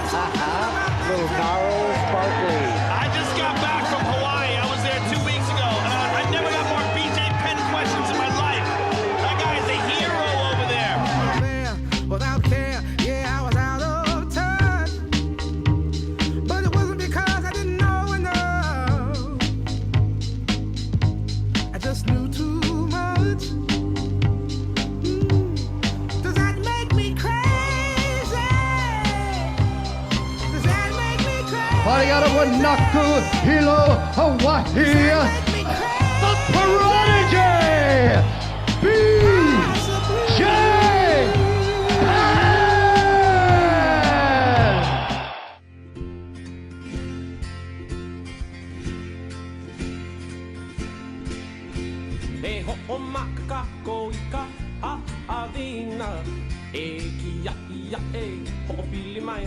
Little Carl Sparkley. I just got back from Hawaii. I was there 2 weeks ago. I never got more BJ Penn questions in my life. That guy is a hero over there. Without care, yeah, I was out of touch. But it wasn't because I didn't know enough. I just knew too much. Does that make me crazy? Does that make me crazy? Arigato Wanaku Hilo Hawaii. The Prodigy! BJ Penn! E ho maka ko ika a avina e kia ia e ho pili mai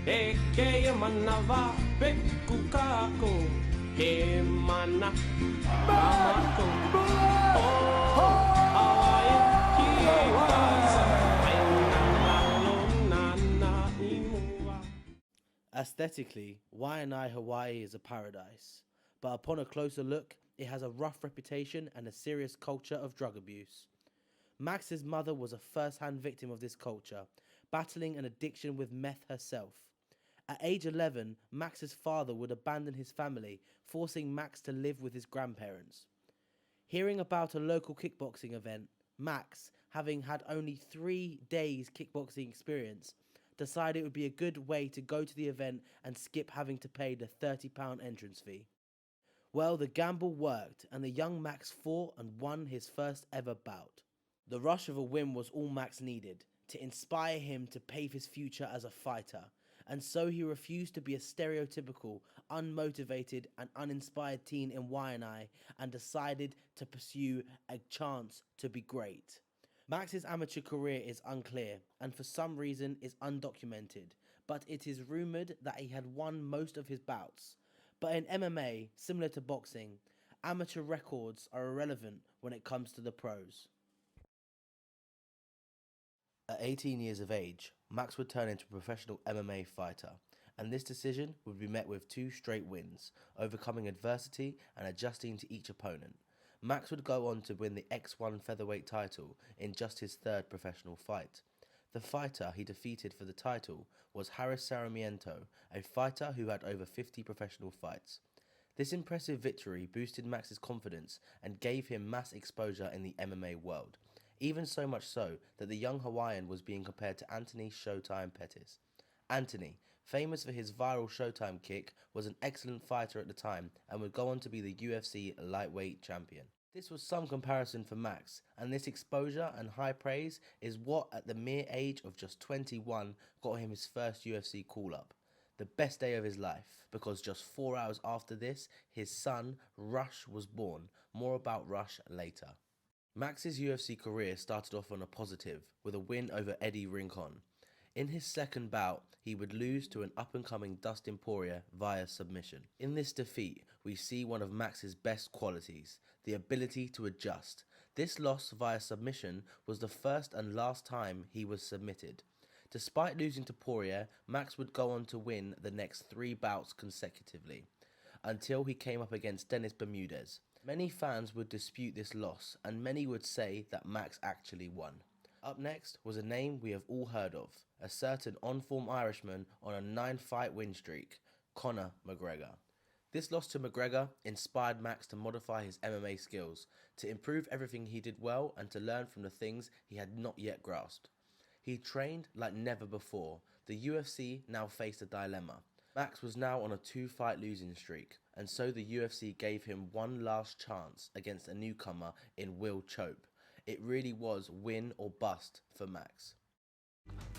e ke manava peku kako e mana mamako oh ai ki kasa ai na na imua. Aesthetically, Waianae, Hawaii is a paradise, but upon a closer look, it has a rough reputation and a serious culture of drug abuse. Max's mother was a first-hand victim of this culture, battling an addiction with meth herself. At age 11, Max's father would abandon his family, forcing Max to live with his grandparents. Hearing about a local kickboxing event, Max, having had only 3 days kickboxing experience, decided it would be a good way to go to the event and skip having to pay the £30 entrance fee. Well, the gamble worked, and the young Max fought and won his first ever bout. The rush of a win was all Max needed to inspire him to pave his future as a fighter, and so he refused to be a stereotypical, unmotivated and uninspired teen in Waianae and decided to pursue a chance to be great. Max's amateur career is unclear and for some reason is undocumented, but it is rumoured that he had won most of his bouts. But in MMA, similar to boxing, amateur records are irrelevant when it comes to the pros. At 18 years of age, Max would turn into a professional MMA fighter, and this decision would be met with 2 straight wins, overcoming adversity and adjusting to each opponent. Max would go on to win the X1 featherweight title in just his 3rd professional fight. The fighter he defeated for the title was Haris Sarmiento, a fighter who had over 50 professional fights. This impressive victory boosted Max's confidence and gave him mass exposure in the MMA world, even so much so that the young Hawaiian was being compared to Anthony Showtime Pettis. Anthony, famous for his viral Showtime kick, was an excellent fighter at the time and would go on to be the UFC lightweight champion. This was some comparison for Max, and this exposure and high praise is what, at the mere age of just 21, got him his first UFC call-up. The best day of his life, because just 4 hours after this, his son, Rush, was born. More about Rush later. Max's UFC career started off on a positive, with a win over Eddie Rincon. In his second bout, he would lose to an up-and-coming Dustin Poirier via submission. In this defeat, we see one of Max's best qualities, the ability to adjust. This loss via submission was the first and last time he was submitted. Despite losing to Poirier, Max would go on to win the next 3 bouts consecutively, until he came up against Dennis Bermudez. Many fans would dispute this loss, and many would say that Max actually won. Up next was a name we have all heard of, a certain on-form Irishman on a 9-fight win streak, Conor McGregor. This loss to McGregor inspired Max to modify his MMA skills, to improve everything he did well and to learn from the things he had not yet grasped. He trained like never before. The UFC now faced a dilemma. Max was now on a 2-fight losing streak, and so the UFC gave him one last chance against a newcomer in Will Chope. It really was win or bust for Max.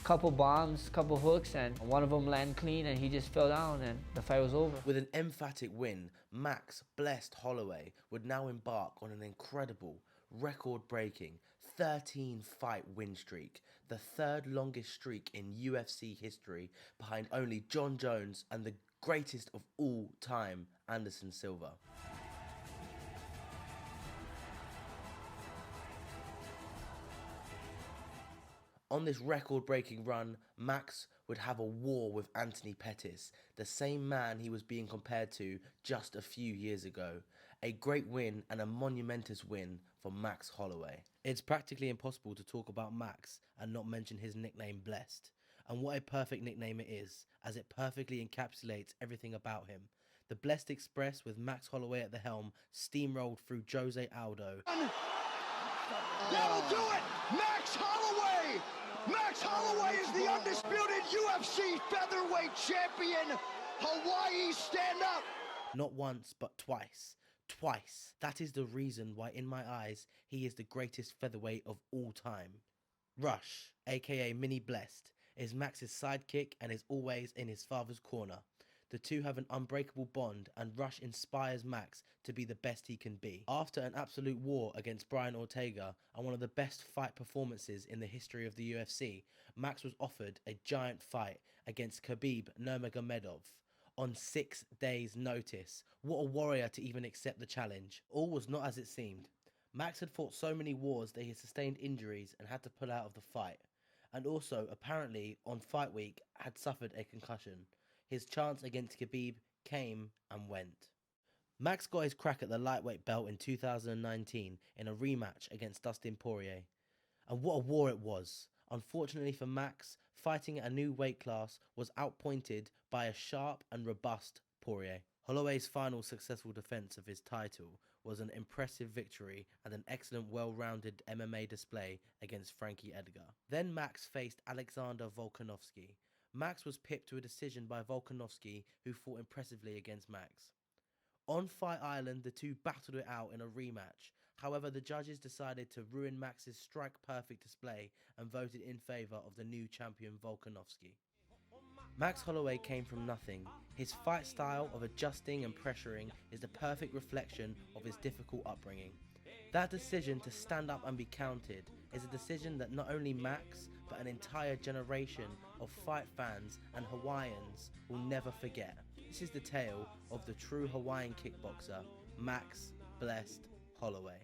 Couple bombs, couple hooks, and one of them landed clean and he just fell down and the fight was over. With an emphatic win, Max blessed Holloway would now embark on an incredible, record-breaking 13-fight win streak, the 3rd longest streak in UFC history, behind only John Jones and the greatest of all time, Anderson Silva. On this record-breaking run, Max would have a war with Anthony Pettis, the same man he was being compared to just a few years ago. A great win and a monumentous win for Max Holloway. It's practically impossible to talk about Max and not mention his nickname Blessed. And what a perfect nickname it is, as it perfectly encapsulates everything about him. The Blessed Express with Max Holloway at the helm steamrolled through Jose Aldo. That'll do it! Max Holloway! Max Holloway is the undisputed UFC featherweight champion! Hawaii, stand up! Not once, but twice. Twice. That is the reason why, in my eyes, he is the greatest featherweight of all time. Rush, aka Mini Blessed, is Max's sidekick and is always in his father's corner. The two have an unbreakable bond, and Rush inspires Max to be the best he can be. After an absolute war against Brian Ortega and one of the best fight performances in the history of the UFC, Max was offered a giant fight against Khabib Nurmagomedov on 6 days' notice. What a warrior to even accept the challenge. All was not as it seemed. Max had fought so many wars that he had sustained injuries and had to pull out of the fight, and also apparently on fight week had suffered a concussion. His chance against Khabib came and went. Max got his crack at the lightweight belt in 2019 in a rematch against Dustin Poirier. And what a war it was. Unfortunately for Max, fighting at a new weight class was outpointed by a sharp and robust Poirier. Holloway's final successful defense of his title was an impressive victory and an excellent well-rounded MMA display against Frankie Edgar. Then Max faced Alexander Volkanovski. Max was pipped to a decision by Volkanovski, who fought impressively against Max. On Fight Island, the two battled it out in a rematch. However, the judges decided to ruin Max's strike-perfect display and voted in favour of the new champion Volkanovski. Max Holloway came from nothing. His fight style of adjusting and pressuring is the perfect reflection of his difficult upbringing. That decision to stand up and be counted is a decision that not only Max, but an entire generation of fight fans and Hawaiians will never forget. This is the tale of the true Hawaiian kickboxer, Max Blessed Holloway.